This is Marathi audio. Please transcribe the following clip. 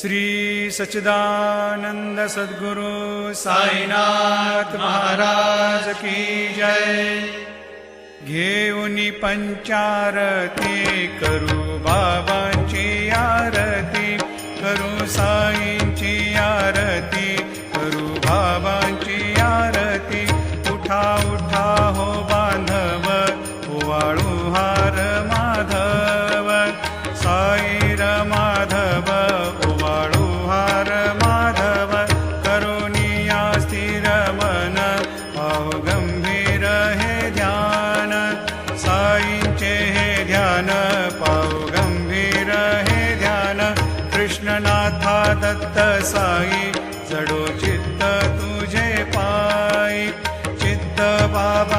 श्री सच्चिदानंद सद्गुरु साईनाथ महाराज की जय। घेऊनी पंचारती करू बाबांची आरती, करू साईंची आरती, करू बाबांची आरती। उठा उठा हो बांधव, ओवाळू हार माधव, साईर माधव ओवाळू हार माधव। करुणिया स्थिर मन पाहु गंभीर हे ध्यान, साईंचे हे ध्यान पाहु गंभीर हे ध्यान। कृष्णनाथा दत्त साई जडो चित्त तुझे पायी, चित्त बाबा